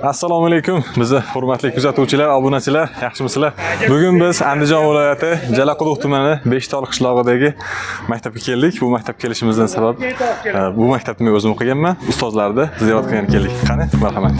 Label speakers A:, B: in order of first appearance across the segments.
A: Assalomu alaykum. Bizni hurmatli kuzatuvchilar, obunachilar, yaxshimisizlar? Bugun biz Andijon viloyati Jalaquduq tumani Beshtol qishlog'idagi maktabga keldik. Bu maktabga kelishimizdan sabab bu maktabda men o'zim o'qiganman. Ustozlarni ziyorat qilgani keldik. Qani, marhamat.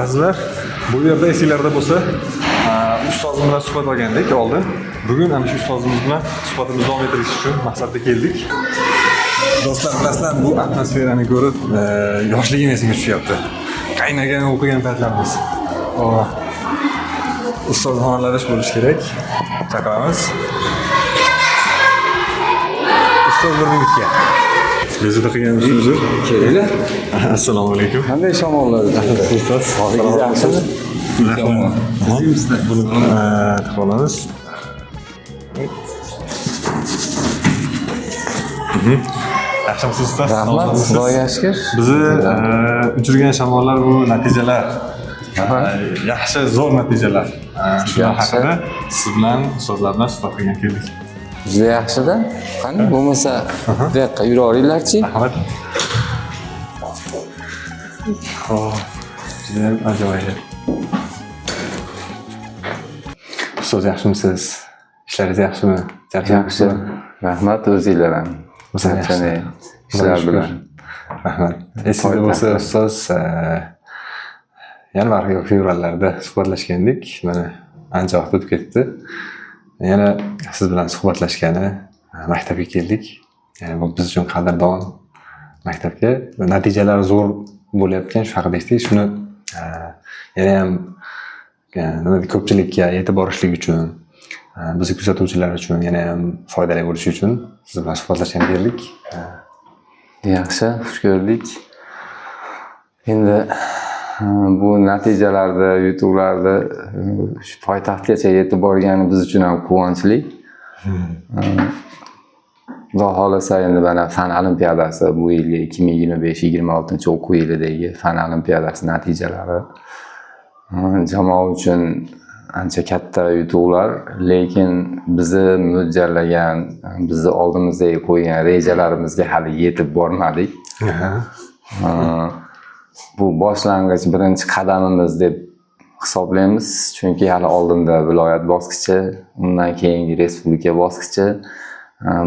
A: Azizlar, bu yerda esinglarda bo'lsa, ustozim bilan suhbat olgandik oldin. Bugun ana shu ustozimiz bilan suhbatimizni davom ettirish uchun maqsadda keldik. Do'stlar, bilasizlar, bu atmosferani ko'rib, yoshligim esimga tushyapti. Qaynagan o'qigan paytlarimiz. Ustoz xonalarish bo'lishi kerak. Chaqiramiz. Ustoz bir minutga. Bezovta qilganimiz
B: Kelinglar.
A: Assalomu alaykum.
B: Qanday shamollar?
A: Ustoz,
B: Yaxshimi?
A: Buni qolamiz. Yaxshimisiz ustoz?
B: Rahmat, Xudoga shukr.
A: Bizni uchirgan shamollar bu natijalar. Yaxshi, zo'r natijalar. Shular haqida siz bilan ustozlar bilan suhbat qilgan keldik.
B: Juda yaxshi-da. Qani bo'lmasa, bu yoqqa yuraveringlar-chi.
A: Rahmat. Juda ham ajoyib. Ustoz, yaxshimisiz? Ishlaringiz yaxshimi?
B: Yaxshi. Rahmat o'zinglar ham. Qanday ishlar bilan.
A: Rahmat. Esingizda bo'lsa, ustoz, yanvar fevrallarda suhbatlashgandik. Mana ancha vaqt o'tib ketdi. Yana siz bilan suhbatlashgani, maktabga keldik. Ya'ni bu biz uchun qadrdon maktabga natijalari zo'r bo'layotgan shu haqida eshitdik. Shuni yana ham ko'pchilikka yetib borishlik uchun, bizni kuzatuvchilar uchun yana ham foydali bo'lishi uchun siz bilan suhbatlashgani keldik.
B: Yaxshi, xush ko'rdik. Endi bu natijalarda, yutuqlarda shu poytaxtgacha yetib borgani biz uchun ham quvonchli. Xudo xolasa endi mana fan olimpiadasi bu yilgi 2025-26 o'quv yilidagi fan olimpiadasi natijalari jamoa uchun ancha katta yutuqlar, lekin bizni mo'ljallagan, bizni oldimizga qo'ygan rejalarimizga hali yetib bormadik. Bu boshlang'ich birinchi qadamimiz deb hisoblaymiz, chunki hali oldinda viloyat bosqichi, undan keyingi respublika bosqichi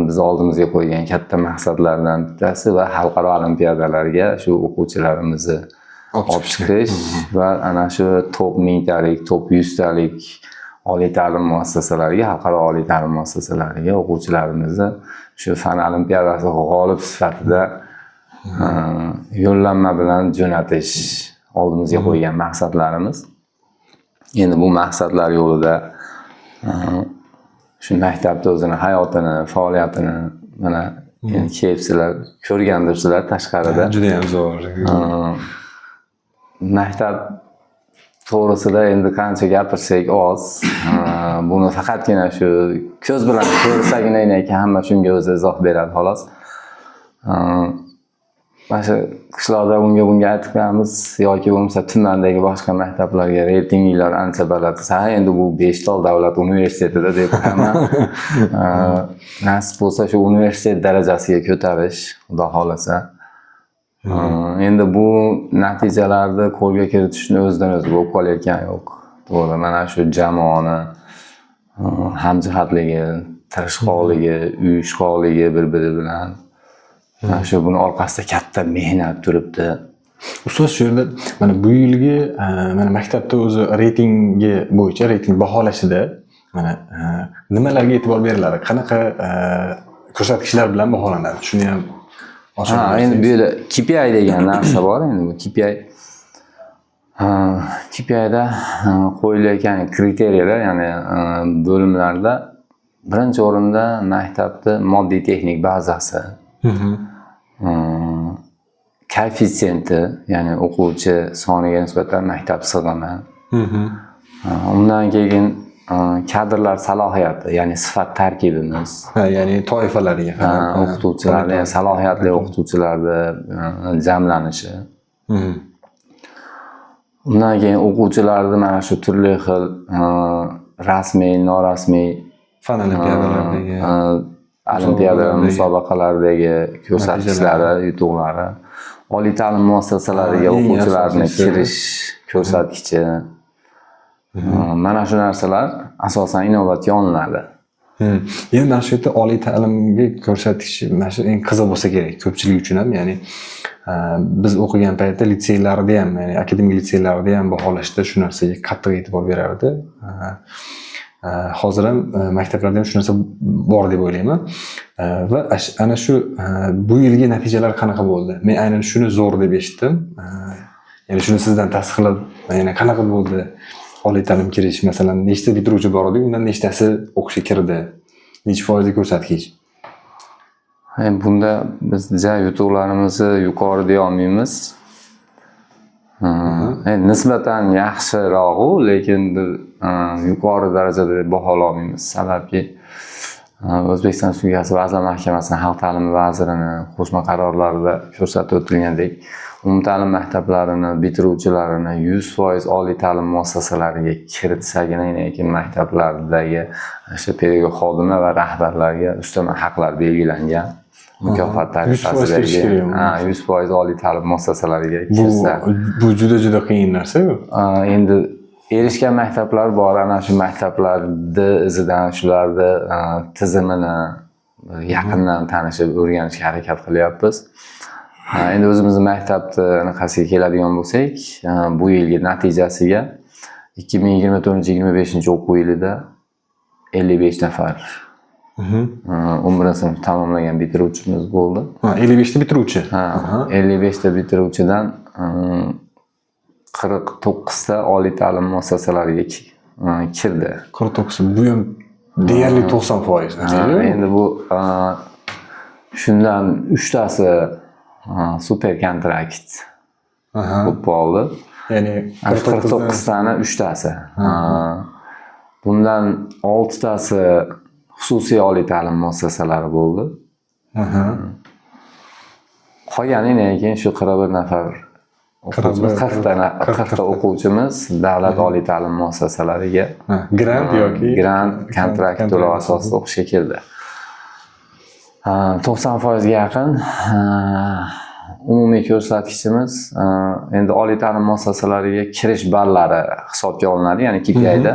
B: biz oldimizga qo'ygan katta maqsadlardan bittasi va xalqaro olimpiadalarga shu o'quvchilarimizni olib chiqish va ana shu top 1000 talik, top 100 talik oliy ta'lim muassasalariga, xalqaro oliy ta'lim muassasalariga o'quvchilarimizni shu fan olimpiadasi g'olib sifatida yo'llanma bilan jo'natish oldimizga qo'ygan maqsadlarimiz. Endi bu maqsadlar yo'lida shu maktabda o'zini hayotini, faoliyatini mana endi kelibsizlar, ko'rgandirsizlar tashqarida.
A: Juda ham zo'r.
B: Maktab to'g'risida endi qancha gapirsak oz. Buni faqatgina shu ko'z bilan ko'rsagina hamma shunga o'zi izoh beradi xolos. Mana shu qishloqda bunga aytib qo'yamiz yoki bo'lmasa tumandagi boshqa maktablarga reytinglar ancha baland. Endi bu Beshtol davlat universitetida deb hamma nasib bo'lsa shu universitet darajasiga ko'tarish, xudo xolasa. Endi bu natijalarni qo'lga kiritishni o'zidan o'zi bo'lib qolayotgani yo'q. To'g'ri, mana shu jamoani hamjihatligi, tirishqoqligi, uyushqoqligi bir-biri bilan shu buni orqasida katta mehnat turibdi.
A: Ustoz, shu yerda mana bu yilgi mana maktabda o'zi reytingi bo'yicha reyting baholashida mana nimalarga e'tibor beriladi? Qanaqa ko'rsatkichlar bilan baholanadi? Shuni ham
B: endi bu yerda KPI degan narsa bor. Endi bu KPIda qo'yilayotgan kriteriyalar, ya'ni bo'limlarda birinchi o'rinda maktabning moddiy texnik bazasi, koeffitsiyenti, ya'ni o'quvchi soniga nisbatan maktab sig'imi. Undan keyin kadrlar salohiyati, ya'ni sifat tarkibimiz.
A: Ya'ni toifalarga
B: O'qituvchilarni, salohiyatli o'qituvchilarni jamlanishi. Undan keyin o'quvchilarni mana shu turli xil rasmiy, norasmiy
A: fan olimpiadalardagi
B: olimpiada musobaqalardagi ko'rsatkichlari, yutuqlari, oliy ta'lim muassasalariga o'quvchilarni kirish ko'rsatkichi. Mana shu narsalar asosan inobatga olinadi.
A: Endi mana shu yerda oliy ta'limga ko'rsatish mana shu eng qiziq bo'lsa kerak ko'pchilik uchun ham, ya'ni biz o'qigan paytda litseylarda ham, ya'ni akademik litseylarda ham baholashda shu narsaga qattiq e'tibor berardi. Hozir ham maktablarda ham shu narsa bor deb o'ylayman. Va ana shu bu yilgi natijalar qanaqa bo'ldi? Men aynan shuni zo'r deb eshitdim. Ya'ni shuni sizdan tasdiqlab, yana qanaqa bo'ldi? Oliy ta'lim kirish, masalan, nechta bitiruvchi bor edi, undan nechtasi o'qishga kirdi? Necha foizli ko'rsatkich?
B: Bunda biz yutuqlarimizni yuqori deya olmaymiz. Nisbatan yaxshirog'u, lekin yuqori darajada deb bahololmaymiz. Sababki O'zbekiston Respublikasi Vazirlar Mahkamasining Xalq ta'limi vazirining qo'shma qarorlarida ko'rsatib o'tilgandek, umumta'lim maktablarini bitiruvchilarini 100% oliy ta'lim muassasalariga kiritishagina, lekin maktablardagi o'sha pedagog xodimlar va rahbarlarga ustama haqlar belgilangan. Mukofot tariqasida 100% oliy ta'lim muassasalariga kirsa.
A: Bu juda qiyin narsa-ku.
B: Endi erishgan maktablar bor, ana shu maktablarni izidan shularni tizimini yaqindan tanishib o'rganishga harakat qilyapmiz. Endi o'zimizning maktabni anaqasiga keladigan bo'lsak, bu yilgi natijasiga 2024-25 o'quv yilida 55 nafar 11 sinf tamomlagan bitiruvchimiz bo'ldi.
A: 55 ta bitiruvchi.
B: 55 ta bitiruvchidan 49 ta oliy ta'lim muassasalariga kirdi.
A: 49. Bu ham deyarli 90%.
B: Endi bu shundan 3 tasi super kontrakt bo'lib qoldi.
A: Ya'ni
B: 49 tani 3 tasi. Bundan 6 tasi xususiy oliy ta'lim muassasalari bo'ldi. Qolgani keyin shu 41 nafar 40 ta o'quvchimiz davlat oliy ta'lim muassasalariga grant kontrakt to'lov asosida o'qishga kirdi. 90% ga yaqin umumiy ko'rsatkichimiz endi oliy ta'lim muassasalariga kirish ballari hisobga olinadi, ya'ni KPI'da.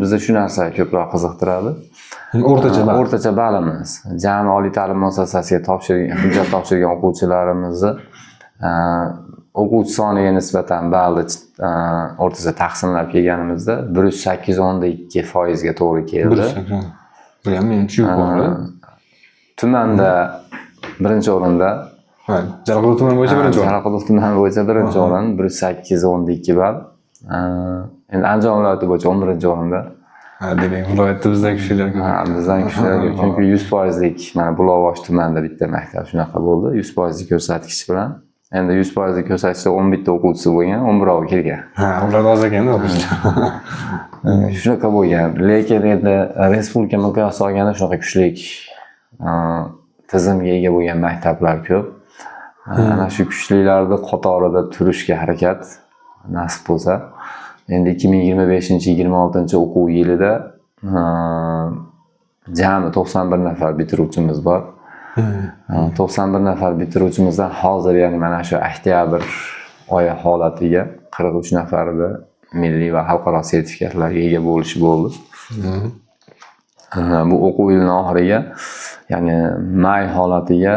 B: Bizni shu narsa ko'proq qiziqtiradi. O'rtacha ballimiz. Jami oliy ta'lim muassasasiga hujjat topshirgan o'quvchilarimizni o'quvchi soniga nisbatan balli o'rtacha taqsimlab kelganimizda 108.2% ga to'g'ri keldi.
A: Bu ham menimcha yuqori.
B: Tumanda birinchi o'rinda.
A: Jarqo'rg'on tumani bo'yicha birinchi o'rin.
B: Jarqo'rg'on tumani bo'yicha birinchi o'rin 108.2 ball. Endi Andijon viloyati bo'yicha 11-o'rinda.
A: Demak, viloyatda bizdan kuchlilar ko'p.
B: Bizdan kuchlilar ko'p. Chunki 100%lik mana Buloqbosh tumanida bitta maktab shunaqa bo'ldi. 100% ko'rsatkich bilan. Endi 100% ko'rsatkichda 11 ta o'quvchisi bo'lgan, 11 kirgan.
A: Ular oz ekan-da o'qishda.
B: Shunaqa bo'lgan. Lekin endi respublika miqyosida olganda shunaqa kuchlik tizimga ega bo'lgan maktablar ko'p. Ana shu kuchlilarning qatorida turishga harakat nasib bo'lsa, endi 2025-26 o'quv yilida jami 91 nafar bitiruvchimiz bor. 91 nafar bitiruvchimizdan hozir, ya'ni mana shu oktyabr oyi holatiga 43 nafarida milliy va xalqaro sertifikatlarga ega bo'lish bo'ldi. Bu o'quv yilining oxiriga, ya'ni may holatiga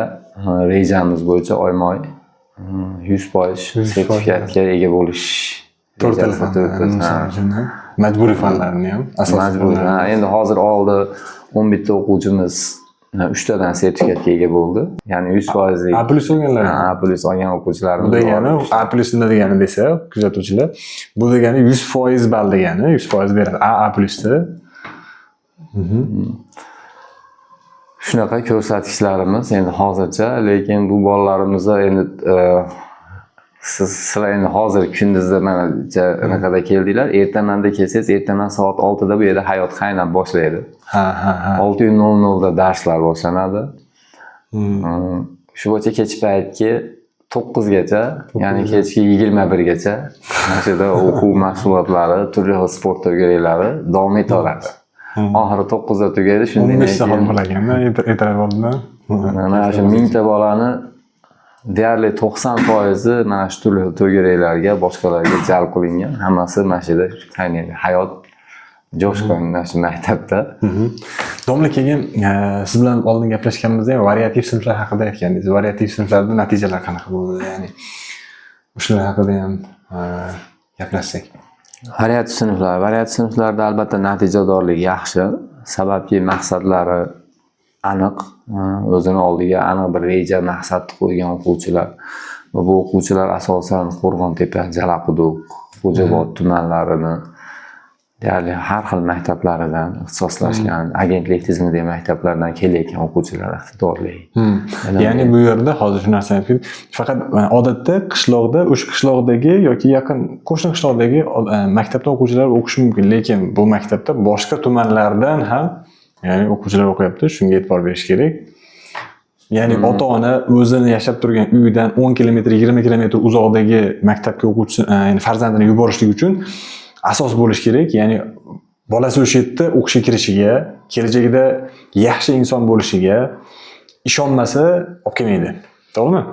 B: rejamiz bo'yicha oyma-oy 100% sertifikatga ega bo'lish.
A: 4 ta majburiy fanlarni ham
B: majburiy. Endi hozir oldi 11 ta o'quvchimiz 3 tadan sertifikatga ega bo'ldi. Ya'ni 100%
A: A+ olganlar.
B: A+ olgan o'quvchilarimiz.
A: Bu degani A+ nima degani desa, kuzatuvchilar, bu degani 100% ball degani, 100% beradi A+da.
B: shunaqa ko'rsatkichlarimiz endi hozircha, lekin bu bolalarimizni endi sizlar endi hozir kunduzda manacha anaqada keldinglar. Ertamanda kelsangiz, ertaman soat 6 da bu yerda hayot qaynab boshlaydi.
A: Ha.
B: 6:00 da darslar boshlanadi. Shu bo'yicha kech paytki 9 gacha, ya'ni kechki 21 gacha mana shu yerda o'quv mashg'ulotlari, turli xil sport o'yinlari davom etaveradi. Oxiri 9 da tugaydi, shundan
A: 15 soat bo'laganda ertalab oldidan.
B: mana shu 1000 ta bolani deyarli 90% mana shu turli xil to'garaklarga, boshqalarga jalb qilingan. Hammasi mana shu yerda qaynaydi. Hayot jo'shqin mana shu maktabda.
A: Domla keyin siz bilan oldin gaplashganimizda ham variativ sinflar haqida aytgandingiz. Variativ sinflarda natijalar qanaqa bo'ldi? Ya'ni shular haqida ham gaplashsak.
B: Variativ sinflarda albatta natijadorlik yaxshi, sababki maqsadlari aniq, o'zini oldiga aniq bir reja, maqsad qo'ygan o'quvchilar. Va bu o'quvchilar asosan Qo'rg'ontepa, Jalaquduq, Xo'jaobod tumanlarini deyarli har xil maktablaridan ixtisoslashgan agentlik tizimidagi maktablardan kelayotgan o'quvchilar iqtidorli.
A: Ya'ni bu yerda hozir shu narsani aytib, faqat odatda qishloqda, o'sha qishloqdagi yoki yaqin qo'shni qishloqdagi maktabda o'quvchilar o'qishi mumkin, lekin bu maktabda boshqa tumanlardan ham ya'ni o'quvchilar o'qiyapti, shunga e'tibor berish kerak. Ya'ni ota-ona o'zini yashab turgan uyidan 10 kilometr, 20 kilometr uzoqdagi maktabga o'quvchi, ya'ni farzandini yuborishlik uchun asos bo'lish kerak. Ya'ni bolasi o'sha yerda o'qishga kirishiga, kelajakda yaxshi inson bo'lishiga ishonmasa olib kelmaydi. To'g'rimi?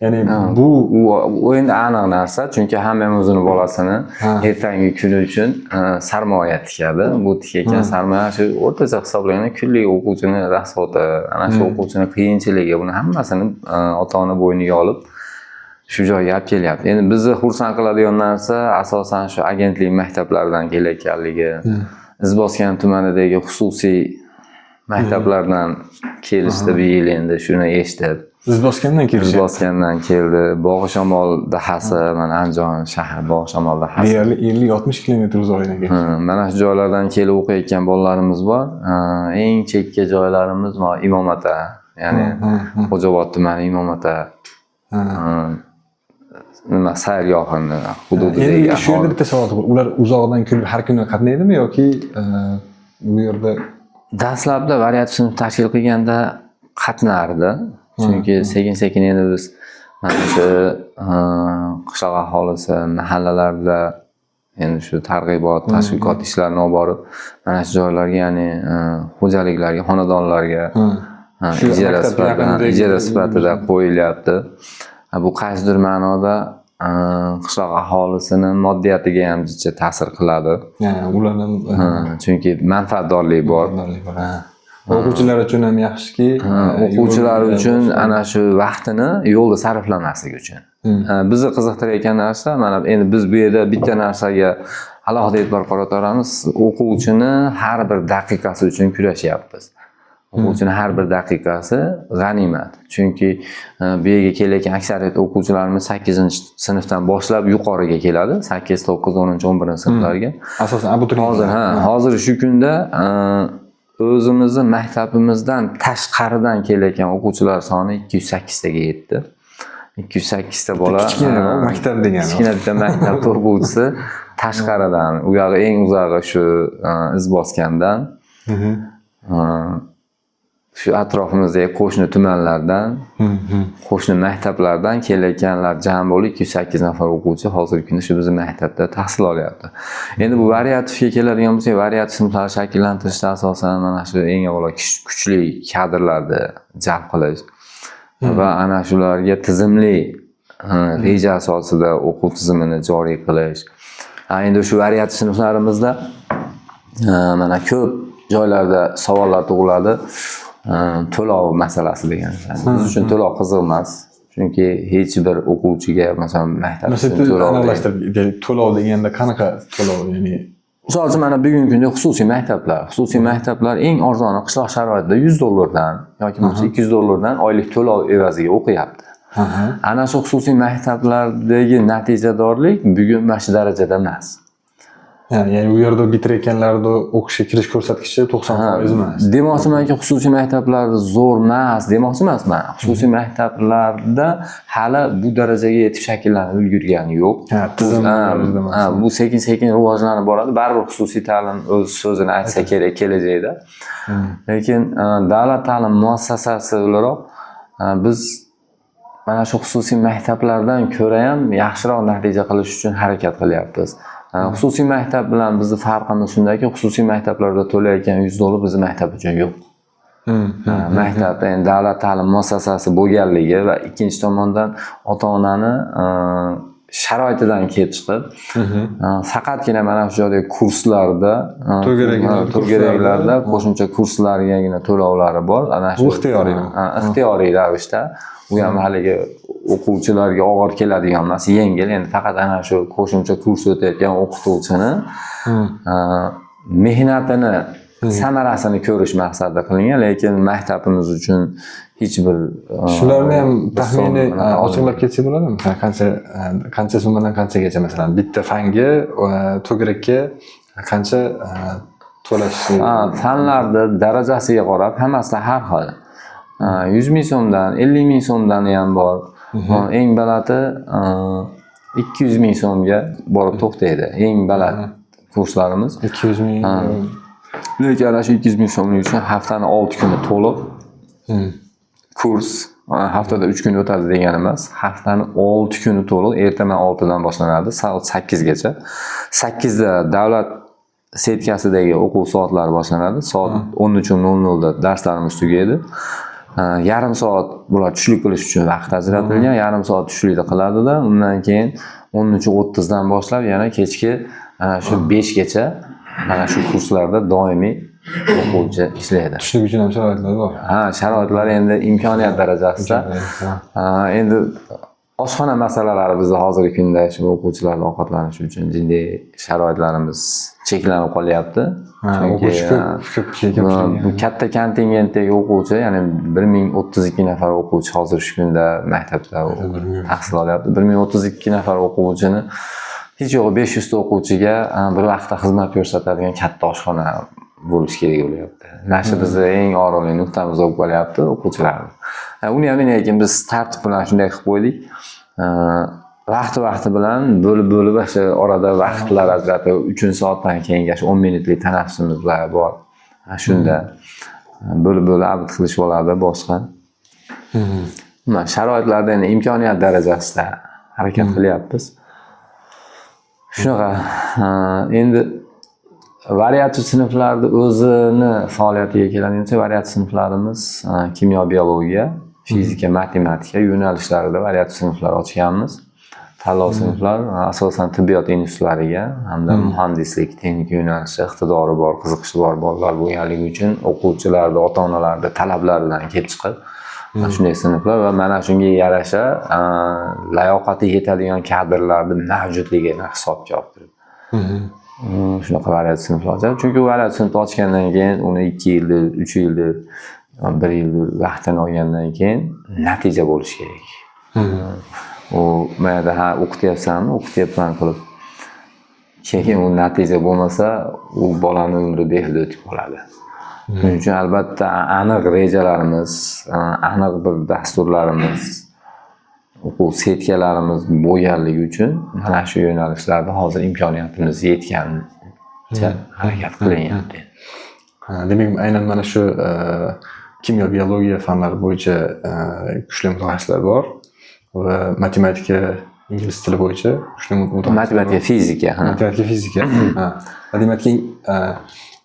A: Ya'ni bu
B: o'yin aniq narsa, chunki hamma ham o'zini bolasini ertangi kuni uchun sarmoya tikadi. Bu tikayotgan sarmoya shu o'rtacha hisoblangan kunlik o'quvchini rasxoti, ana shu o'quvchini qiyinchiligi, buni hammasini ota-ona bo'yniga olib shu joyga olib kelyapti. Endi bizni xursand qiladigan narsa asosan shu agentlik maktablaridan kelayotganligi, Izboskan tumanidagi xususiy maktablardan kelishdi bu yil endi shuni eshitib.
A: Izboskandan keldi.
B: Izboskandan keldi. Bog'ishamol dahasi, mana Andijon shahar Bog'ishamol dahasi.
A: Deyarli 50-60 kilometr uzoqdan keldi.
B: Mana shu joylardan kelib o'qiyotgan bolalarimiz bor. Eng chekka joylarimiz mana Imom-Ota, ya'ni Xo'jaobod tumani Imom-Ota. Nima sayyorgohini hududidagi.
A: Endi shu yerda bitta savol bor. Ular uzoqdan kelib har kuni qatnaydimi yoki bu yerda
B: dastlabda variativ sinf tashkil qilganda qatnardi. Chunki sekin-sekin endi biz mana shu qishloq aholisi mahallalarda endi shu targ'ibot, tashviqot ishlarini olib borib, mana shu joylarga, ya'ni xo'jaliklarga, xonadonlarga ijara sifatida qo'yilyapti. Bu qaysidir ma'noda qishloq aholisini moddiyatiga ham jicha ta'sir qiladi.
A: Ulardan
B: chunki manfaatdorlik bor.
A: O'quvchilar uchun ham yaxshiki,
B: o'quvchilar uchun ana shu vaqtini yo'lda sarflamaslik uchun. Bizni qiziqtirayotgan narsa, mana endi biz bu yerda bitta narsaga alohida e'tibor qaratamiz. O'quvchini har bir daqiqasi uchun kurashyapmiz. O'quvchini har bir daqiqasi g'animat. Chunki bu yerga kelayotgan aksariyat o'quvchilarimiz 8-sinfdan boshlab yuqoriga keladi. 8, 9, 10, 11-sinflarga.
A: Asosan abituriyent.
B: Hozir shu kunda o'zimizni maktabimizdan tashqaridan kelayotgan o'quvchilar soni 208 taga yetdi. 208 ta bola
A: kichkina maktab degani.
B: Kichkina bitta maktab o'quvchisi tashqaridan, u yog'i eng uzog'i shu Izboskandan. Shu atrofimizdagi qo'shni tumanlardan, qo'shni maktablardan kelayotganlar jam bo'lib 208 nafar o'quvchi hozirgi kunda shu bizning maktabda tahsil olyapti. Endi bu variativga keladigan bo'lsak, variativ sinflarni shakllantirishda asosan mana shu eng avvalo kuchli kadrlarni jalb qilish va ana shularga tizimli reja asosida o'quv tizimini joriy qilish. Endi shu variativ sinflarimizda mana ko'p joylarda savollar tug'iladi. To'lov masalasi degan. Biz uchun to'lov qiziq emas. Chunki hech bir o'quvchiga masalan maktabda
A: to'lov deganda qanaqa to'lov, ya'ni
B: misol uchun mana bugungi kunda xususiy maktablar eng arzoni qishloq sharoitida $100 yoki bo'lmasa $200 oylik to'lov evaziga o'qiyapti. Ana shu xususiy maktablardagi natijadorlik bugun mana shu darajada emas.
A: Ya'ni u yerda bitirayotganlarda o'qishga kirish ko'rsatkichi 90% emas.
B: Demoqchimanki, xususiy maktablarda zo'r emas, demoqchi emasman. Xususiy maktablarda hali bu darajaga yetib shakllanib ulgurgani yo'q.
A: Tizim
B: bu sekin-sekin rivojlanib boradi. Baribir xususiy ta'lim o'z so'zini aytsa kerak kelajakda. Lekin davlat ta'lim muassasasi o'laroq biz mana shu xususiy maktablardan ko'ra ham yaxshiroq natija qilish uchun harakat qilyapmiz. Xususiy maktab bilan bizning farqimiz shundaki, xususiy maktablarda to'layotgan $100 bizning maktab uchun yo'q. Maktabda endi davlat ta'lim muassasasi bo'lganligi va ikkinchi tomondan ota-onani sharoitidan kelib chiqib, faqatgina mana shu joydagi kurslarda, to'garaklarda qo'shimcha kurslargagina to'lovlari bor. Ana shu ixtiyoriy ravishda, u ham haligi o'quvchilarga og'ir keladigan emas, yengil. Endi faqat ana shu qo'shimcha kurs o'tayotgan o'qituvchini mehnatini samarasini ko'rish maqsadida qilingan, lekin maktabimiz uchun hech bir
A: shularni ham taxminiy ochiqlab ketsak bo'ladimi? Qancha summadan qanchagacha, masalan, bitta fanga, to'garakka qancha to'lash?
B: Fanlarda darajasiga qarab hammasida har xil. 100 ming so'mdan, 50 ming so'mdan ham bor. Eng balati 200 ming so'mga borib to'xtaydi. Eng baland kurslarimiz
A: 200 ming.
B: Lekin ana shu 200 ming so'mlik uchun haftani 6 kuni to'liq kurs, haftada 3 kun o'tadi degani emas. Haftani 6 kuni to'liq, ertaman 6 dan boshlanadi, soat 8 gacha. 8 da davlat setkasidagi o'quv soatlari boshlanadi. Soat 13:00 da darslarimiz tugaydi. Yarim soat bular tushlik qilish uchun vaqt ajratilgan. Yarim soat tushlikda qiladi-da, undan keyin 13:30 dan boshlab yana kechki shu 5 gacha mana shu kurslarda doimiy o'quvchi ishlaydi.
A: Tushlik uchun ham sharoitlar bor.
B: Sharoitlar endi imkoniyat darajasida. Endi oshxona masalalari bizda hozirgi kunda shu o'quvchilarning ovqatlanishi uchun jiddiy sharoitlarimiz cheklanib qolyapti. Chunki bu katta kontingentdagi o'quvchi, ya'ni 1032 nafar o'quvchi hozir shu kunda maktabda tahsil olyapti. 1032 nafar o'quvchini hech yo'g'i 500 ta o'quvchiga bir vaqtda xizmat ko'rsatadigan katta oshxona bo'lish kerak bo'lyapti. Mana shu bizning eng og'riqli nuqtamiz bo'lib qolyapti o'quvchilarni. Uni ham lekin biz tartib bilan shunday qilib qo'ydik. Vaqti bilan bo'lib o'sha orada vaqtlar ajratib 3-soatdan keyingi 10 minutlik tanaffusimiz bor. Shunda bo'lib abid qilish bo'ladi boshqa. Mana sharoitlarda endi imkoniyat darajasida harakat qilyapmiz. Shunaqa. Endi variativ sinflarda o'zini faoliyatiga keladigancha, variativ sinflarimiz kimyo, biologiya, fizika, matematika yo'nalishlarida variativ sinflar ochganmiz. Tanlov sinflar asosan tibbiyot institutlariga hamda muhandislik, texnik yo'nalishi iqtidori bor, qiziqishi bor bolalar bo'lganligi uchun o'quvchilarda, ota-onalarda talablaridan kelib chiqib shunday sinflar va mana shunga yarasha layoqati yetadigan kadrlarni mavjudligini hisobga olib turib. Shunaqa variativ sinflar ochadi. Chunki variativ sinf ochgandan keyin uni 2 yildir, 3 yildir, 1 yildir vaqtini olgandan keyin natija bo'lishi kerak. U mayda o'qityapsanmi, o'qityapman qilib. Keyin u natija bo'lmasa, u bolaning umri behuda o'tib qoladi. Shuning uchun albatta aniq rejalarimiz, aniq bir dasturlarimiz, o'quv setkalarimiz bo'lganligi uchun mana shu yo'nalishlarda hozir imkoniyatimiz yetganicha harakat qilyapti.
A: Demak, aynan mana shu kimyo, biologiya fanlari bo'yicha kuchli mutaxassislar bor va matematika, ingliz tili bo'yicha kuchli mutaxassislar.
B: Matematika, fizika.
A: Matematika, fizika. Matematika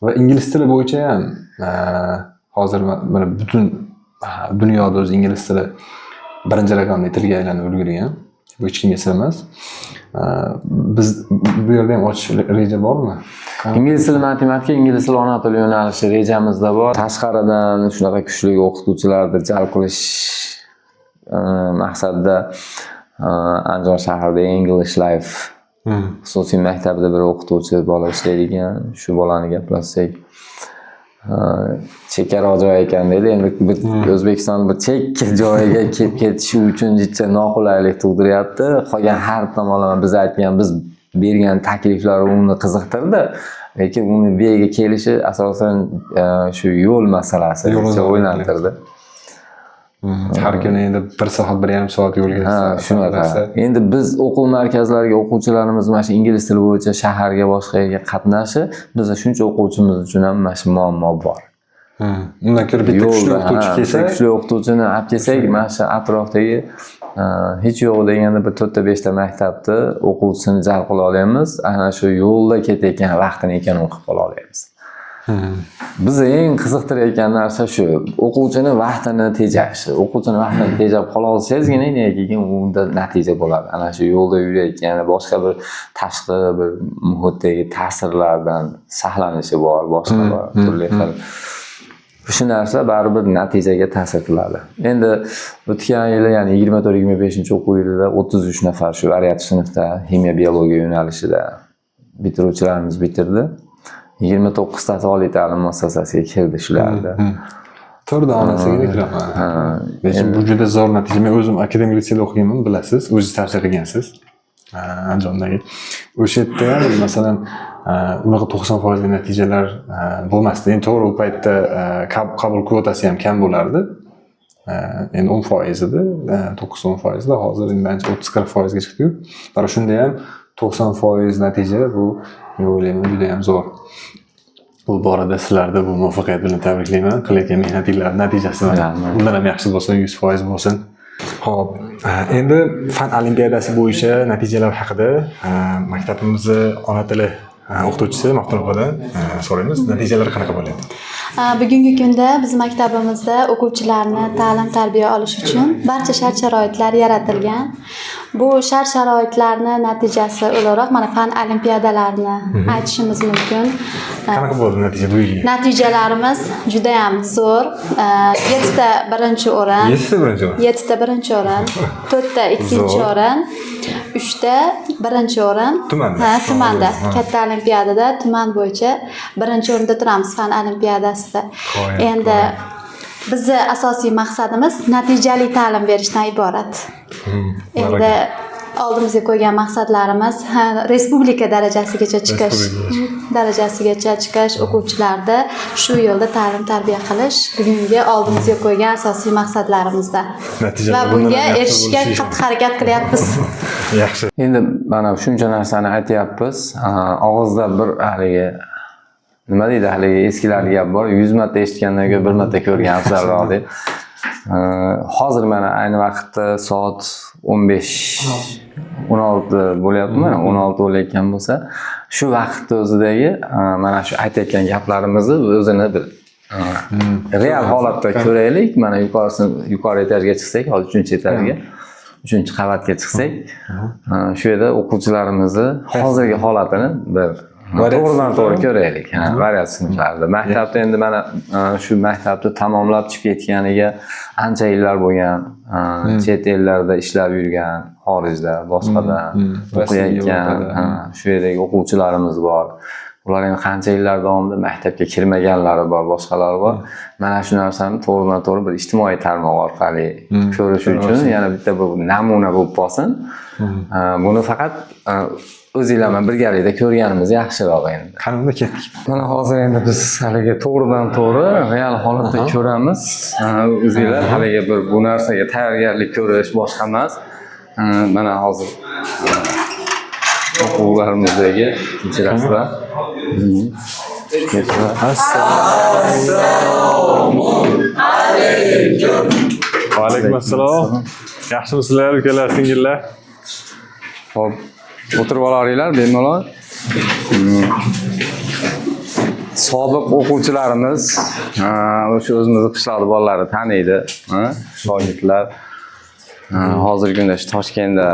A: va ingliz tili bo'yicha ham hozir mana butun dunyoda o'z ingliz tili birinchi raqamli tilga aylanib ulgurgan. Bu hech kimga sir emas. Biz bu yerda ham ochish reja bormi?
B: Ingliz tili, matematika, ingliz tili ona tili yo'nalishi rejamizda bor. Tashqaridan shunaqa kuchli o'qituvchilarni jalb qilish maqsadida Andijon shahrida English Life xususiy maktabida bir o'qituvchi bola ishlaydi ekan. Shu bolani gaplashsak, chekkaroq joy ekan deydi. Endi O'zbekiston bir chekka joyiga kelib ketishi uchun jicha noqulaylik tug'diryapti. Qolgan har tomonlama biz aytgan, biz bergan takliflari uni qiziqtirdi. Lekin uni bu yerga kelishi asosan shu yo'l masalasi o'ylantirdi.
A: Har kuni endi 1 soat, 1,5 soat yo'lga
B: shunaqa. Endi biz o'quv markazlariga o'quvchilarimiz mana shu ingliz tili bo'yicha shaharga boshqa yerga qatnashi, bizda shuncha o'quvchimiz uchun ham mana shu muammo bor.
A: Undan ko'ra bitta kuchli o'qituvchi kelsa,
B: kuchli o'qituvchini olib kelsak, mana shu atrofdagi hech yo'q deganda bir 4 ta 5 ta maktabni o'quvchisini jalb qila olamiz. Ana shu yo'lda ketayotgan vaqtini ekanini qilib qola olamiz. Bizni eng qiziqtirayotgan narsa shu, o'quvchini vaqtini tejashi. O'quvchini vaqtini tejab qola olsangizgina keyin unda natija bo'ladi. Ana shu yo'lda yurayotgan boshqa bir tashqi bir muhitdagi ta'sirlardan saqlanishi bor, boshqa turli xil. Shu narsa baribir natijaga ta'sir qiladi. Endi o'tgan yili, ya'ni 24-25-o'quv yilida 33 nafar shu variativ sinfda ximiya biologiya yo'nalishida bitiruvchilarimiz bitirdi. 29 ta oliy ta'lim muassasasiga kirdi shularda.
A: 4 donasiga kiraman. Lekin bu juda zo'r natija. Men o'zim akademik litseyda o'qiganman, bilasiz, o'zingiz tavsiya qilgansiz. Andijondagi. O'sha yerda ham masalan unaqa 90% natijalar bo'lmasdi. Endi to'g'ri u paytda qabul kvotasi ham kam bo'lardi. Endi 10% edi, 9-10% da, hozir endi ancha 30-40% ga chiqdi-yu. Mana shunda ham 90% natija bu men o'ylayman juda ham zo'r. Bu borada sizlarni bu muvaffaqiyat bilan tabriklayman. Qilayotgan mehnatinglar natijasi bundan ham yaxshi bo'lsa, 100% bo'lsin. Xo'p, endi fan olimpiadasi bo'yicha natijalar haqida maktabimizning ona tili o'qituvchisi Maftunovadan so'raymiz. Natijalar qanaqa bo'lyapti?
C: Bugungi kunda biz maktabimizda o'quvchilarni ta'lim-tarbiya olish uchun barcha shart-sharoitlar yaratilgan. Bu shart-sharoitlarning natijasi o'laroq mana fan olimpiadalarini aytishimiz mumkin.
A: Qanaqa bo'ldi natija bu yilgi?
C: Natijalarimiz juda ham zo'r. 7 ta birinchi o'rin, 7 ta birinchi o'rin, 4 ta ikkinchi o'rin, 3 ta birinchi o'rin.
A: Tumanda.
C: Tumanda. Katta olimpiadada tuman bo'yicha birinchi o'rinda turamiz fan olimpiadasida. Endi bizni asosiy maqsadimiz natijali ta'lim berishdan iborat. Endi oldimizga qo'ygan maqsadlarimiz respublika darajasigacha chiqish, o'quvchilarni shu yo'lda ta'lim-tarbiya qilish bugungi oldimizga qo'ygan asosiy maqsadlarimizdan. Va bunga erishishga qattiq harakat qilyapmiz.
A: Yaxshi.
B: Endi mana shuncha narsani aytyapmiz. Og'izda bir haligi nima deydi, haligi eskilar gap bor, 100 marta eshitgandan ko'ra 1 marta ko'rgan afzalroq deb. Hozir mana ayni vaqtda soat 15-16 bo'lyapti, mana 16 bo'layotgan bo'lsa, shu vaqtda o'zidagi mana shu aytayotgan gaplarimizni o'zini bir real holatda ko'raylik. Mana yuqori etajga chiqsak, hozir 3-etajga, 3-qavatga chiqsak, shu yerda o'quvchilarimizni hozirgi holatini bir to'g'ridan to'g'ri ko'raylik. Variativ sinflarda. Maktabda endi mana shu maktabni tamomlab chiqib ketganiga ancha yillar bo'lgan, chet ellarda ishlab yurgan, xorijda, boshqada o'qiyotgan, shu yerdagi o'quvchilarimiz bor. Ular endi qancha yillar davomida maktabga kirmaganlari bor, boshqalari bor. Mana shu narsani to'g'ridan to'g'ri bir ijtimoiy tarmoq orqali ko'rish uchun yana bitta bu namuna bo'lib qolsin. Buni faqat o'zinglar bilan birgalikda ko'rganimiz yaxshiroq endi.
A: Qanday ketdik?
B: Mana hozir endi biz haliga to'g'ridan to'g'ri real holatda ko'ramiz. O'zinglar haliga bir bu narsaga tayyorgarlik ko'rish boshqa emas. Mana hozir o'quvlarimizdagi kechirasizlar.
A: Assalomu alaykum. Va alaykum assalom. Yaxshimisizlar, ukalar, singillar?
B: Xo'p, o'tirib olaringlar bemalol. Sobiq o'quvchilarimiz, o'sha o'zimizni qishloq bolalari taniydi, shogirdlar. Hozirgi kunda Toshkentda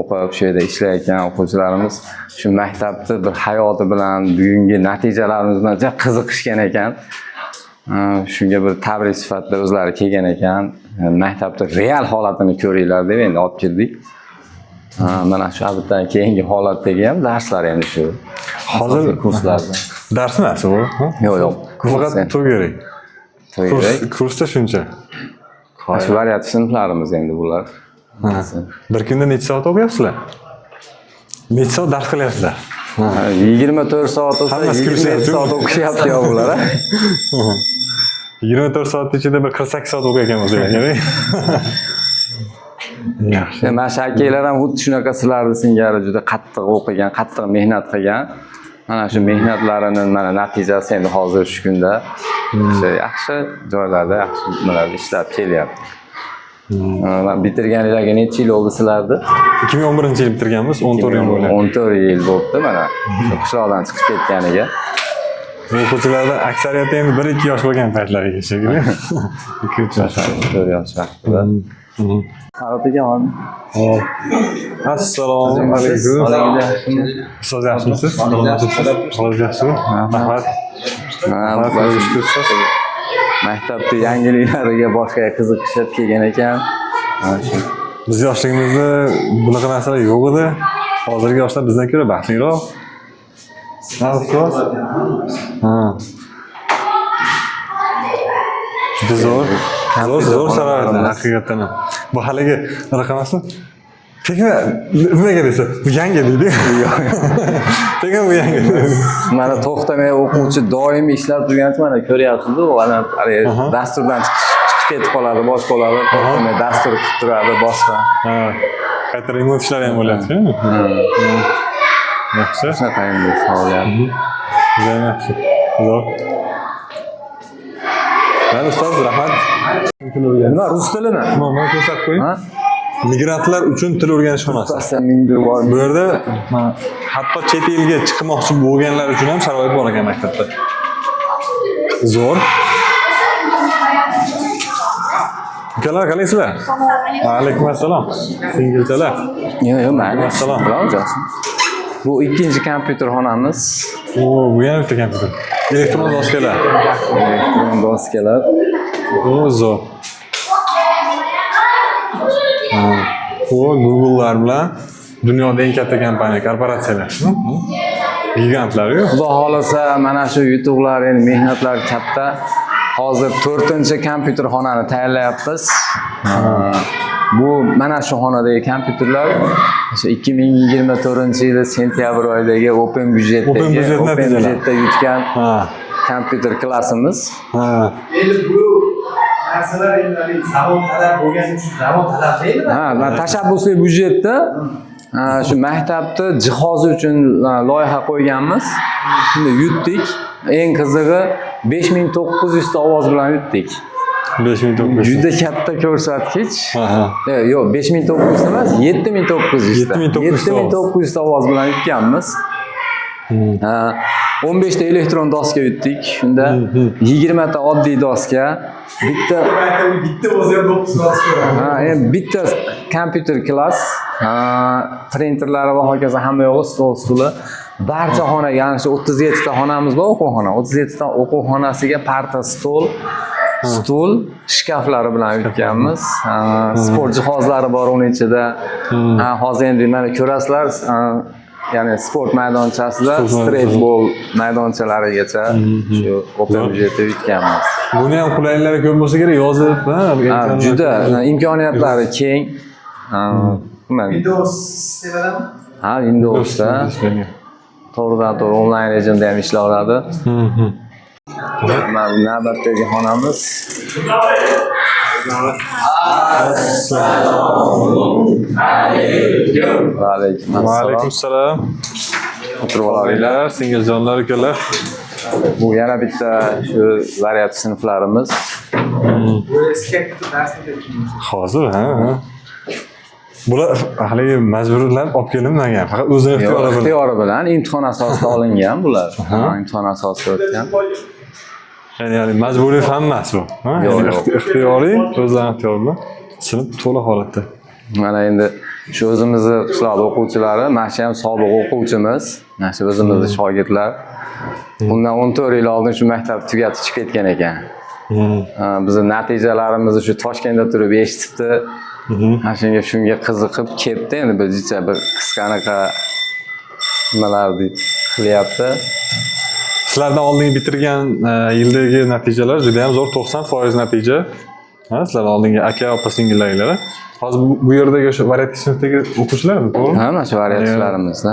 B: o'qib, shu yerda ishlayotgan o'quvchilarimiz shu maktabni bir hayoti bilan bugungi natijalarimiz bilan juda qiziqishgan ekan. Shunga bir tabrik sifatida o'zlari kelgan ekan. Maktabning real holatini ko'ringlar deb endi olib keldik. Mana shu abitdan keyingi holatdagi ham darslar endi shu.
A: Hozir
B: kurslarda.
A: Dars emas bu?
B: Yo'q.
A: Faqat to'g'ri. Kursda shuncha.
B: Shu variativ sinflarimiz endi bular.
A: Bir kunda necha soat o'qiyapsizlar? necha soat dars qilyapsizlar?
B: 24 soat olsa
A: Hammasi
B: 27
A: kulishyapti.
B: soat o'qishyapti yo bular.
A: 24 soat ichida bir 48 soat o'qigan bo'lsa kerak. Yaxshi.
B: Mana shakllar ham xuddi shunaqa sizlarni singari juda qattiq o'qigan, qattiq mehnat qilgan. Mana shu mehnatlarining mana natijasi endi hozir shu kunda yaxshi joylarda, yaxshi nimalarda ishlab kelyapti. Ben bitirganlarga necha yil oldi sizlarni?
A: 2011-yil bitirganmiz, 14 yil bo'ldi.
B: 14 yil bo'ldi mana. Shu qishloqdan chiqib ketganiga.
A: O'quvchilarda aksariyati endi 1-2 yosh bo'lgan paytlariga shekilli. 2-3 yosh.
B: 4 yosh vaqtida. Qaratiga oldi.
A: Hop. Assalomu alaykum. Ustoz yaxshimisiz? Hozir yaxshimi? Rahmat.
B: Maktabda yangiliklariga boshqa qiziqishib kelgan ekan.
A: Biz yoshligimizda bunaqa narsalar yo'q edi. Hozirgi yoshlar bizdan ko'ra baxtliroq. Ustoz. Ha. Juda zo'r. Zo'r saroylar haqiqatan. Bu haligi anaqa emasmi? Tekin nimaga desa, bu yangi deydi. Tekin bu yangi.
B: Mana to'xtamay o'quvchi doim ishlab turgancha mana ko'ryapsiz-ku, ana dasturdan chiqib ketib qoladi, boshqa bo'ladi, to'xtamay dastur qilib turadi, boshqa.
A: Ha. Qayta remont ishlari ham bo'lyapti. Yaxshi.
B: Shunaqa endi faoliyat.
A: Juda yaxshi. Zo'r. Mana ustoz, rahmat.
B: Nima rus tilimi?
A: Mana ko'rsatib qo'ying.
B: Ha?
A: Migrantlar uchun til o'rganish xonasi.
B: Aslan mindir bor.
A: Bu yerda hatto chet elga chiqmoqchi bo'lganlar uchun ham sharoit bor ekan maktabda. Zo'r. Ukalar qalaysizlar? Alaykum assalom. Singilchalar.
B: Yo'q, mayli.
A: Assalom.
B: Bilaverasiz. Bu ikkinchi kompyuter xonamiz.
A: Bu ham bitta kompyuter. Elektron doskalar.
B: Elektron doskalar.
A: Zo'r. Bu Google'lar bilan dunyoda eng katta kompaniya, korporatsiyalar. Gigantlar-ku.
B: Xudo xolasa mana shu yutuqlar, endi mehnatlar katta. Hozir 4-kompyuter xonani tayyorlayapmiz. Bu mana shu xonadagi kompyuterlar o'sha 2024-yil sentyabr oyidagi Open byudjetda yutgan kompyuter klassimiz.
D: Endi bu narsalar endi zamon talab bo'lgani uchun zamon talab deydimi?
B: Ha, tashabbusli byudjetda shu maktabni jihozi uchun loyiha qo'yganmiz. Shunda yutdik. Eng qizig'i 5900 ta ovoz bilan yutdik.
A: 5900.
B: Juda katta ko'rsatkich. Yo'q, 5900 emas, 7900 ta. 7900 ta ovoz bilan yutganmiz. 15 ta elektron doska yutdik. Shunda 20 ta oddiy doska, bitta
D: bo'lsa ham 9 doska ko'radi.
B: endi bitta kompyuter klass, printerlari va hokazo hamma yo'g'i stuli. Barcha xona, ya'ni shu 37 ta xonamiz bor, o'quv xona. 37 ta o'quv xonasiga parta, stul, shkaflari bilan yutganmiz. Sport jihozlari bor uning ichida. Hozir endi mana ko'rasizlar, ya'ni sport maydonchasida streetbol maydonchalarigacha shu open byudjetda yutganmiz.
A: Buni ham qulayliklari ko'p bo'lsa kerak, yozib,
B: Juda imkoniyatlari keng.
D: Windows sistemadami?
B: Ha, Windowsda. To'g'ridan-to'g'ri onlayn rejimda ham ishlayveradi. Mana bu navbatdagi xonamiz. Va alaykum
A: Alaykum assalom.
B: O'tirib olavinglar.
A: Singiljonlar, ukalar.
B: Bu yana bitta shu variant sinflarimiz.
D: Bu eski darsda
A: Hozir, ha. Bular haligi majburlanib olib kelinmagan, faqat o'zini ixtiyori bilan.
B: Ixtiyori bilan imtihon asosida olingan bular. Imtihon asosida o'tgan.
A: Ya'ni majburiy ham emas bu. Ixtiyoriy, o'zlari ixtiyori bilan sinf to'la holatda.
B: Mana endi shu o'zimizni qishloq o'quvchilari, mana shu ham sobiq o'quvchimiz, mana shu o'zimizni shogirdlar. Bundan 14 yil oldin shu maktabni tugatib chiqib ketgan ekan. Bizning natijalarimizni shu Toshkentda turib eshitibdi. Shunga qiziqib ketdi, endi bizcha bir qisqanaqa nimalarni qilyapti.
A: Sizlardan oldingi bitirgan yildagi natijalar juda ham zo'r, 90% natija. Ha, sizlar oldingi aka, opa, singillaringlar. Hozir bu yerdagi o'sha variativ sinfdagi o'quvchilarmi, to'g'rimi?
B: Ha, mana shu variantlarimizda.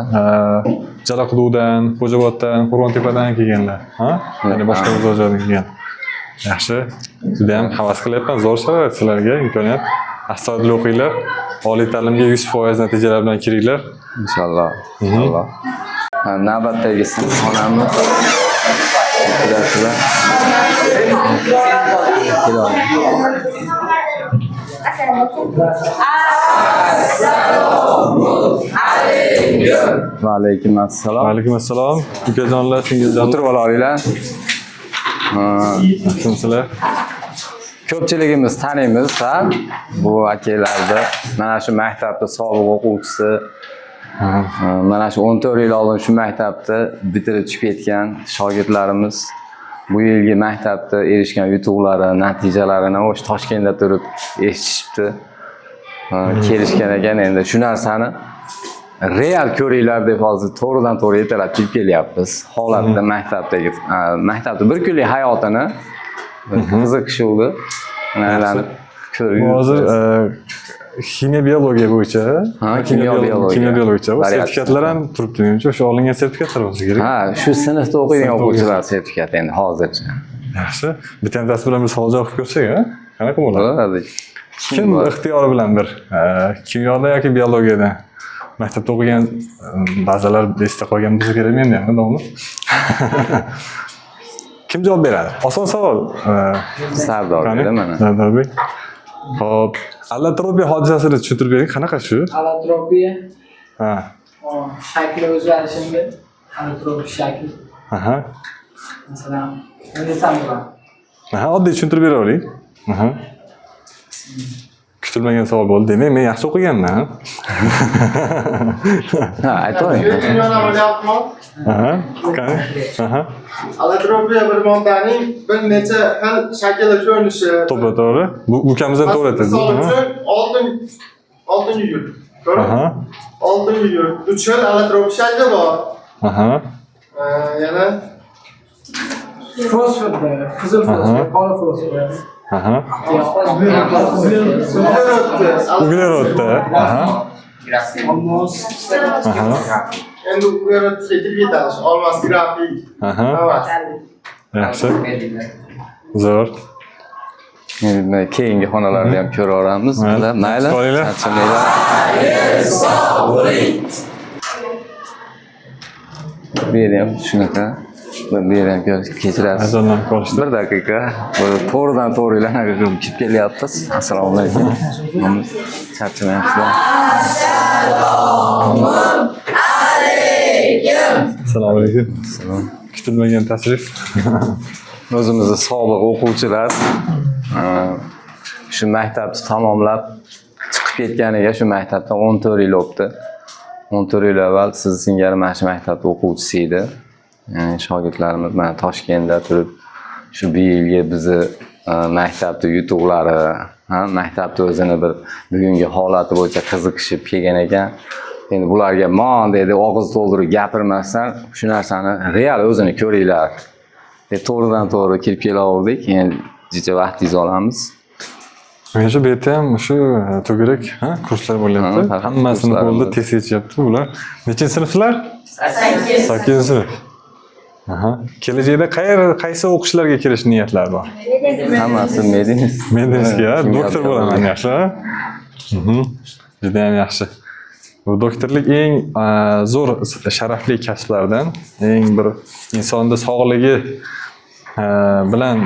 A: Jalaquduqdan, Xo'jaoboddan, Qo'rg'ontepadan kelganlar. Ha? Ya'ni boshqa joylardan kelgan. Yaxshi. Juda ham havas qilyapman. Zo'r sharoit sizlarga, imkoniyat. Astoydil o'qinglar. Oliy ta'limga 100% natijalar bilan kiringlar.
B: Inshaalloh. Inshaalloh. Ha, navbatdagi sinfxonamiz. Kirasizlar. Va alaykum assalom.
A: Alaykum assalom. Ukajonlar, singiljonlar.
B: O'tirib olinglar.
A: Yaxshimisizlar?
B: Ko'pchiligimiz taniymiz, ha? Bu akalarni. Mana shu maktabda sobiq o'quvchisi. Mana shu 14 yil oldin shu maktabda bitirib chiqib ketgan shogirdlarimiz bu yilgi maktabda erishgan yutuqlari, natijalarini o'sha Toshkentda turib eshitishibdi. Kelishgan ekan, endi shu narsani real ko'ringlar deb hozir to'g'ridan to'g'ri ertalab kelib kelyapmiz. Holatda maktabda bir kunlik hayotini qiziqishuvdi. Aylanib ko'rib.
A: Hozir kimyo biologiya bo'yicha, kimyo biologiya bo'yicha sertifikatlar ham turibdi menimcha, o'sha olingan sertifikatlar bo'lsa kerak.
B: Ha, shu sinfda o'qiydigan o'quvchilar sertifikati endi hozircha.
A: Yaxshi. Bittasi bilan bir savol javob ko'rsak, ha? Qanaqa bo'ladi?
B: Bo'ladi.
A: Kim ixtiyori bilan bir kimyoda yoki biologiyada maktabda o'qigan ba'zilar esda qolgan bo'lsa kerak menda ham, to'g'rimi? Kim javob beradi? Oson savol.
B: Sardor dedi mana.
A: Sardorbek. Xo'p, allotropiya hodisasini tushuntirib bering, qanaqa shu?
E: Allotropiya
A: Ha.
E: shakli o'zgarishida allotropik shakl.
A: Aha.
E: Masalan, desam bo'ladi.
A: Aha, oddiy tushuntirib beravering. Aha. Kutilmagan savol bo'ldi. Demak, men yaxshi o'qiganman.
B: Ha, aytavering.
F: Kimyoni o'rganyapman.
A: Aha. Qani? Aha.
F: Allotropiya bir moddaning bir necha xil shakl ko'rinishi.
A: To'g'ri. Bu ukamizdan to'g'ri aytasiz.
F: Misol uchun oltin yugurt.
A: Aha.
F: Oltin yugurt. 3 xil allotropik shakli bor.
A: Aha.
F: Yana
E: Fosfor, qizil fosfor, qora fosfor.
A: Aha. Uglerodda. Aha.
E: Olmos.
A: Aha.
F: endi uglerodga kelib yetadi. Olmos grafik.
A: Aha. Yaxshi. Zo'r.
B: Endi keyingi xonalarni ham ko'raveramiz. Mayli. Charchamanglar. Bu ham shunaqa. Bu ham kechirasiz.
A: Ajablanib qolishdi.
B: Bir daqiqa. To'g'ridan to'g'rilar kirib kelyapmiz. Assalomu alaykum. Charchamayapsizlar.
A: Assalomu alaykum. Kutilmagan tashrif.
B: O'zimizni sobiq o'quvchilar shu maktabni tamomlab chiqib ketganiga shu maktabda 14 yil o'tdi. 14 yil avval siz singari mana shu maktabda o'quvchisi edi. Shogirdlarimiz mana Toshkentda turib shu bir yilga bizni maktabda yutuqlari, maktabda o'zini bir bugungi holati bo'yicha qiziqishib kelgan ekan. Endi bularga "Mon" dedi, og'iz to'ldirib gapirmasdan shu narsani real o'zini ko'ringlar. To'g'ridan to'g'ri kirib kelaverdik. Endi jicha vaqtingizni olamiz.
A: Men shu yerda ham shu to'garak kurslar bo'lyapti. Hammasini qo'lda test yechyapti bular. Nechinchi sinflar? 8-sinf. Aha. Kelajakda qaysi o'qishlarga kirish niyatlari bor?
B: Hammasi
A: Medinskiga doktor bo'laman, yaxshi. Juda ham yaxshi. Bu doktorlik eng zo'r sharafli kasblardan, eng bir insonning sog'ligi bilan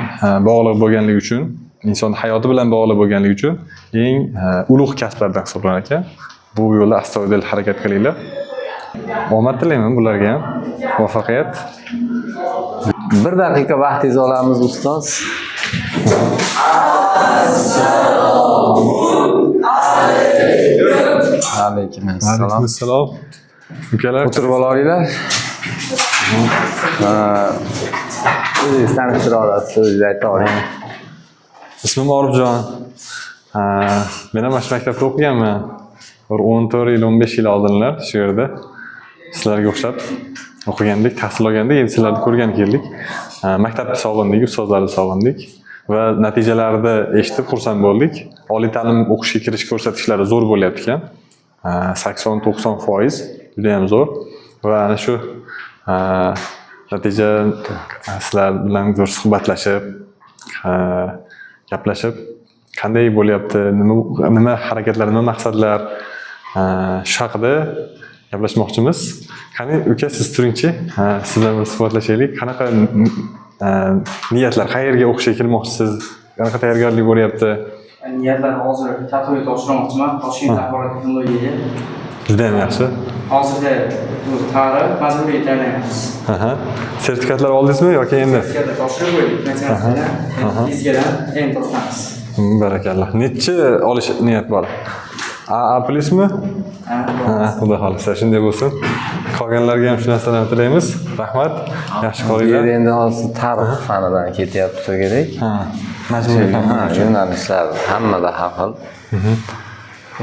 A: bog'liq bo'lganligi uchun, inson hayoti bilan bog'liq bo'lganligi uchun eng ulug' kasblardan hisoblanar ekan. Bu yo'lda astoydil harakat qilinglar. Omad tilayman bularga ham. Muvaffaqiyat.
B: Bir daqiqa vaqtingizni olamiz ustoz. Alaykum assalom.
A: Assalom. Ukalar,
B: O'tirib olinglar. O'zingiz tanishtira olasiz, o'zingiz ayta oling.
A: ismim Orifjon. Men ham shu maktabda o'qiganman. Bir 14 yil, 15 yil oldinlar shu yerda sizlarga o'xshab o'qigandik, tahsil olgandik, endi sizlarni ko'rgan keldik. Maktabni sog'indik, ustozlarni sog'indik. va natijalarida eshitib xursand bo'ldik. Oliy ta'lim o'qishga kirish ko'rsatkichlari zo'r bo'lyapti ekan. 80-90% juda ham zo'r va ana shu natija sizlar bilan zo'r suhbatlashib, gaplashib, qanday bo'lyapti, nima harakatlar, nima maqsadlar shu haqida gaplashmoqchimiz. Qani uka siz turingchi, siz bilan bir suhbatlashaylik. Qanaqa niyatlar, qayerga o'qishga kirmoqchisiz? Qanaqa tayyorgarlik bo'lyapti?
E: Niyatlar hozir tatuirovka topshirmoqchiman Toshkent axborot texnologiyaga.
A: Juda ham yaxshi.
E: Hozirda bu tarix majburiy tanlayapmiz.
A: Sertifikatlar oldingizmi yoki endi?
E: Sertifikatlar topshirib qo'ydik. Matematikada tezgadan endi topshiramiz.
A: Barakalloh. Necha olish niyat bor? A plusmi? Xudo xohlasa shunday bo'lsin. Qolganlarga ham shu narsalarni tilaymiz. Rahmat. Yaxshi qolinglar.
B: Endi hozir tarix fanidan ketyapti bo'lsa kerak.
A: Majburiy fan.
B: Yo'nalishlar hammada har xil.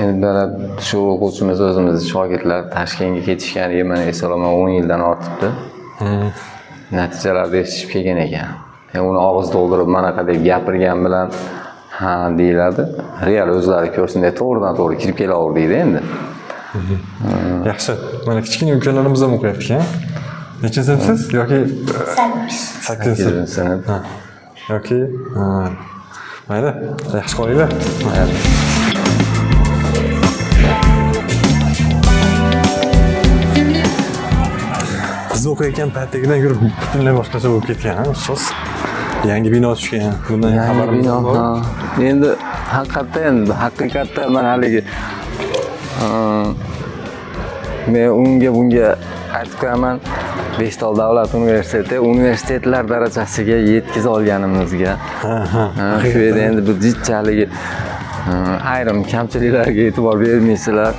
B: Endi mana shu o'quvchimiz o'zimiz shogirdlar Toshkentga ketishganiga mana eslamagan 10 yildan ortibdi. Natijalarni eshitib kelgan ekan. Uni og'iz to'ldirib manaqa deb gapirgan bilan ha deyiladi. Real o'zlari ko'rsin deb to'g'ridan to'g'ri kirib kelaverdik endi.
A: Yaxshi. Mana kichkina ukalarimiz ham o'qiyapti ekan. Nechinchi sinfsiz yoki 8-sinf?
B: sinf.
A: Yoki mayli, yaxshi qolinglar. Biz o'qiyotgan paytdagidan ko'ra butunlay boshqacha bo'lib ketgan, ustoz. Yangi bino tushgan. Bundan xabarimiz bor.
B: Endi haqiqatda mana haligi men bunga aytib qo'yaman. Beshtol davlat universitetlar darajasiga yetkiza olganimizga. Shu yerda endi bu jinchalik ayrim kamchiliklarga e'tibor bermaysizlar.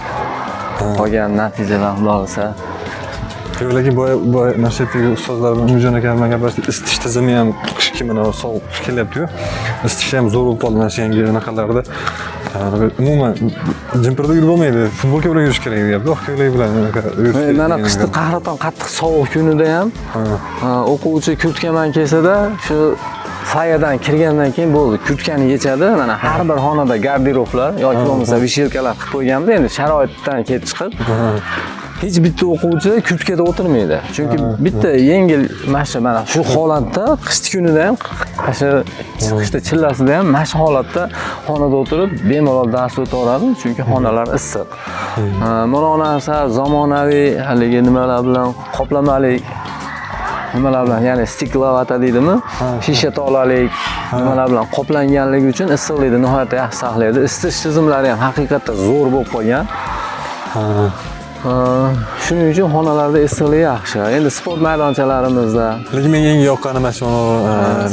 B: Qolgan natijalar bo'lsa
A: Lekin boy nashatdagi ustozlar bilan Umidjon aka bilan gaplashdik. Isitish tizimi ham qishki mana sovuq qish kelyapti-yu. Isitish ham zo'r bo'lib qoldi mana shu yangi anaqalarda. Umuman jimpirda yurib bo'lmaydi. Futbolka bilan yurish kerak deyapti. Ko'ylak bilan yurish.
B: Mana qishda qahraton qattiq sovuq kunida ham o'quvchi kurtkaman kelsa-da, shu foyadan kirgandan keyin bo'ldi. Kurtkani yechadi. Mana har bir xonada garderoblar yoki bo'lmasa vishelkalar qilib qo'yganmiz. Endi sharoitdan kelib chiqib hech bitta o'quvchi kurtkada o'tirmaydi. Chunki bitta yengil mana shu holatda qish kunida ham, qishda chillasida ham mana shu holatda xonada o'tirib bemalol dars o'taveradi, chunki xonalar issiq. Mana bu narsa zamonaviy haligi nimalar bilan qoplamali nimalar bilan, ya'ni stiklovata deydimi? Shisha tolalik nimalar bilan qoplanganligi uchun issiqlikni nihoyatda yaxshi saqlaydi. Isitish tizimlari ham haqiqatda zo'r bo'lib qolgan. Shuning uchun xonalarda issiqlik yaxshi. Endi sport maydonchalarimizda,
A: lekin menga eng yoqqani mana shu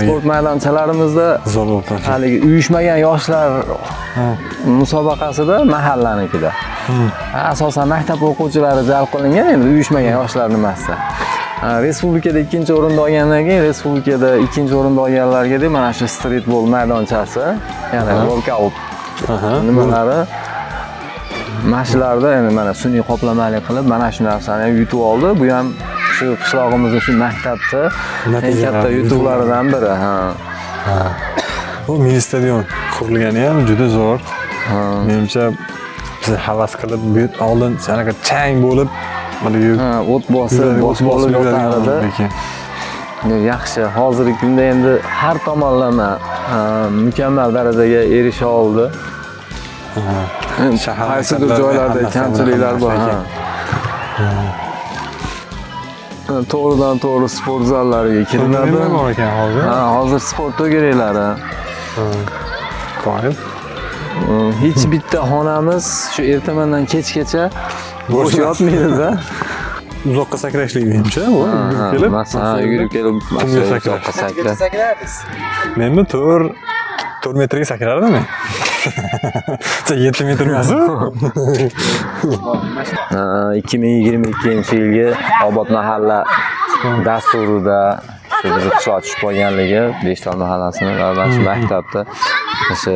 B: sport maydonchalarimizda
A: zo'r bo'lib turadi.
B: Haligi uyushmagan yoshlar musobaqasida mahallanikida. Asosan maktab o'quvchilari jalb qilingan, endi uyushmagan yoshlar nimasida. Respublikada 2-o'rinda olgandan keyin respublikada 2-o'rinda olganlarga deb mana shu streetbol maydonchasi, ya'ni workout nimalari mashlarda endi mana sun'iy qoplamali qilib mana shu narsani ham yutib oldi. Bu ham shu qishlog'imizning shu maktabda eng katta yutuqlaridan biri.
A: Bu mini stadion qurilgani ham juda zo'r. Menimcha biz havas qilib bu oldin sanaqa chang bo'lib,
B: o't bosib yotardi. Yaxshi, hozirgi kunda endi har tomonlama mukammal darajaga erisha oldi. Qaysidir joylarda kamchiliklar bor. To'g'ridan to'g'ri sport zallariga kiriladi. Hozir sport to'garaklari.
A: Qo'yib.
B: Hech bitta xonamiz shu ertamandan kechgacha bo'sh yotmaydi-da.
A: Uzoqqa sakrashlik deyimcha, bu kelib.
B: Masalan, yugurib kelib uzoqqa sakrash.
A: Menmi 4 metrga sakrardim men. 7 metr emasmi?
B: 2022-yilgi Obod mahalla dasturida biz qishloq tushib qolganligi, Beshtol mahallasini va mana shu maktabda o'sha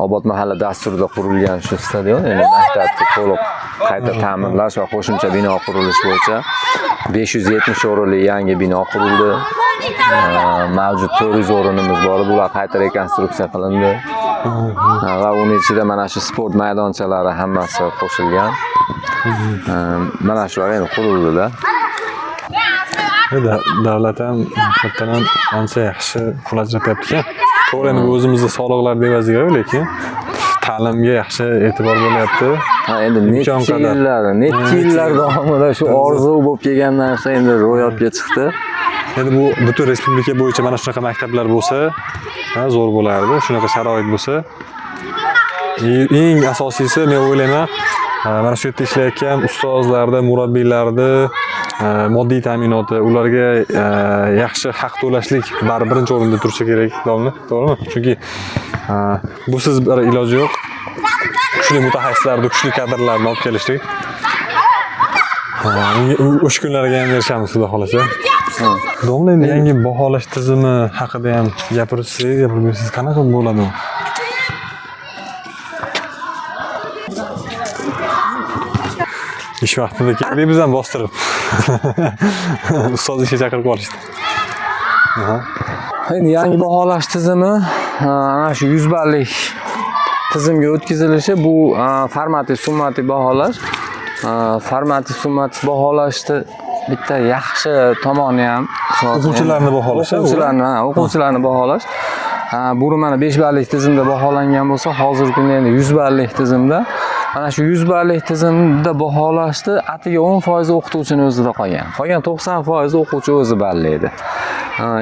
B: Obod mahalla dasturida qurilgan shu stadion, endi maktabni to'liq qayta ta'mirlash va qo'shimcha bino qurilishi bo'yicha 570 o'rinli yangi bino qurildi. Mavjud 400 o'rinimiz bor, bular qayta rekonstruksiya qilindi. Va uning ichida mana shu sport maydonchalari hammasi qo'shilgan. Mana shular endi qurildi-da.
A: Davlat ham kattadan ancha yaxshi pul ajratyapti-ku. To'g'ri, endi bu o'zimizning soliqlar evaziga, lekin ta'limga yaxshi e'tibor bo'lyapti.
B: Endi necha yillar davomida shu orzu bo'lib kelgan narsa endi ro'yobga chiqdi.
A: Endi bu butun respublika bo'yicha mana shunaqa maktablar bo'lsa, zo'r bo'lardi. Shunaqa sharoit bo'lsa. Eng asosiysi men o'ylayman, mana shu yerda ishlayotgan ustozlarda, murabbiylarda moddiy ta'minoti, ularga yaxshi haq to'lashlik baribir birinchi o'rinda tursa kerak, to'g'rimi? Chunki busiz bir iloji yo'q. Kuchli mutaxassislarni, kuchli kadrlarni olib kelishdik. O'sha kunlarga ham erishamiz, xudo xolasa. Domla, endi yangi baholash tizimi haqida ham gapirsangiz, qanaqa bo'ladi? Ish vaqtida keldik, biz ham bostirib. Ustoz ishga chaqirib olishdi.
B: Endi yangi baholash tizimi ana shu 100 ballik tizimga o'tkazilishi bu formativ summativ baholash. Formativ summativ baholashni bitta yaxshi tomoni ham
A: o'quvchilarni baholash,
B: o'quvchilarni baholash. Bu mana 5 ballik tizimda baholangan bo'lsa, hozirgi kunda endi 100 ballik tizimda ana shu 100 ballik tizimda baholashni atiga 10% o'qituvchini o'zida qolgan. Qolgan 90% o'quvchi o'zi ballaydi.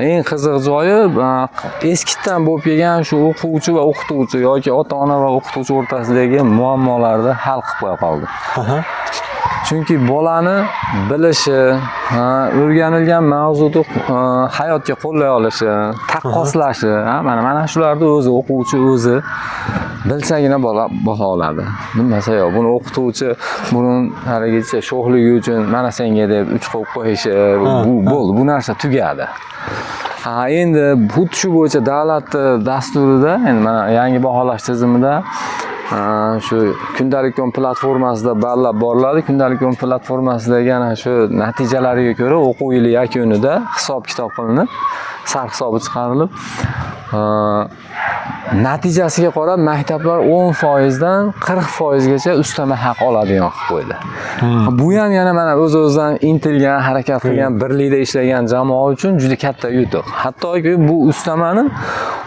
B: Eng qiziq joyi eskidan bo'lib kelgan shu o'quvchi va o'qituvchi yoki ota-ona va o'qituvchi o'rtasidagi muammolarni hal qilib qo'ya qoldi. Chunki bolani bilishi, o'rganilgan mavzuni hayotga qo'llay olishi, taqqoslashi, mana shularni o'zi o'quvchi o'zi bilsagina bola baholadi. Bilmasa yo'q, buni o'qituvchi buni haligacha sho'xligi uchun mana senga deb 3 qo'yib qo'yishi, bo'ldi, bu narsa tugadi. Endi xuddi shu bo'yicha davlat dasturida, endi mana yangi baholash tizimida shu kundalik kun platformasida ballab boriladi. Kundalik kun platformasidagi ana shu natijalariga ko'ra o'quv yili yakunida hisob-kitob qilinib, sarf hisobi chiqarilib, natijasiga qarab maktablar 10% dan 40% gacha ustama haq oladigan qilib qo'ydi. Bu ham yana mana o'z-o'zidan intilgan, harakat qilgan, birlikda ishlagan jamoa uchun juda katta yutuq. Hattoki bu ustamani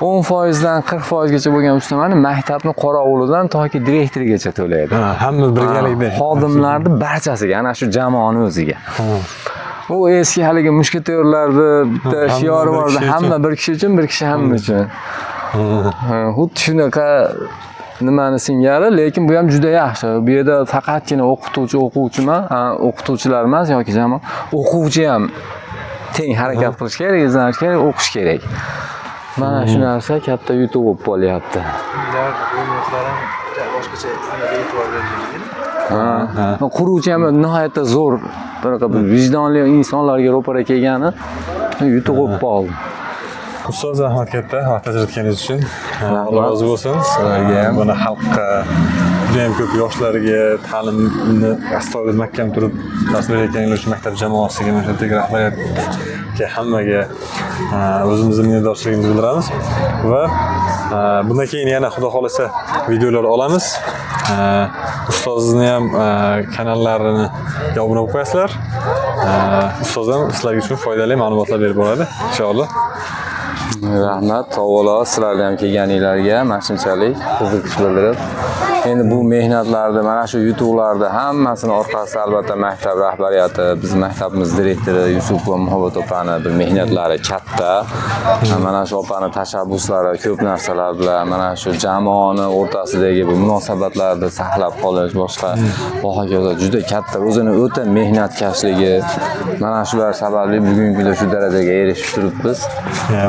B: 10% dan 40% gacha bo'lgan ustamani maktabning qorovulidan toki direktorigacha to'laydi.
A: Hamma birgalikda.
B: Xodimlarning barchasiga, ana shu jamoaning o'ziga. Bu eski haligi mushketyorlarda bitta shiori bor, hamma bir kishi uchun, bir kishi hamma uchun. Xuddi shunaqa nimani singari, lekin bu ham juda yaxshi. Bu yerda faqatgina o'qituvchilar emas yoki jamoa, o'quvchi ham teng harakat qilish kerak, izlanish kerak, o'qish kerak. Mana shu narsa katta yutuq bo'lib qolyapti. Quruvchi ham nihoyatda zo'r, bir vijdonli insonlarga ro'para kelgani yutuq bo'lib qoldi.
A: Ustoz, rahmat katta vaqt ajratganingiz uchun. Alloh rozi bo'lsin. Sizlarga ham buni xalqqa, juda ham ko'p yoshlarga ta'limni astoydil mahkam turib dars berayotganlar uchun maktab jamoasiga, maktabdagi rahbariyatga, hammaga o'zimizning minnatdorchiligimizni bildiramiz va bundan keyin yana xudo xolasa videolar olamiz. Ustozni ham kanallarini obuna bo'lib qo'yasizlar. Ustoz ham sizlar uchun foydali ma'lumotlar berib boradi, inshaalloh.
B: Rahmat, avvalo sizlarga ham kelganinglarga mash'inchalik qiziqish bildirib, endi bu mehnatlarni, mana shu yutuqlarni hammasini orqasida albatta maktab rahbariyati, biz maktabimiz direktori Yusuf va Muhabbat opani bir mehnatlari katta. Mana shu opani tashabbuslari ko'p narsalar bilan mana shu jamoani o'rtasidagi bu munosabatlarni saqlab qolish, boshqa hokazo juda katta, o'zini o'ta mehnatkashligi, mana shular sababli bugungi kunda shu darajaga erishib turibmiz.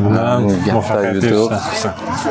A: Bundan
B: katta yutuq.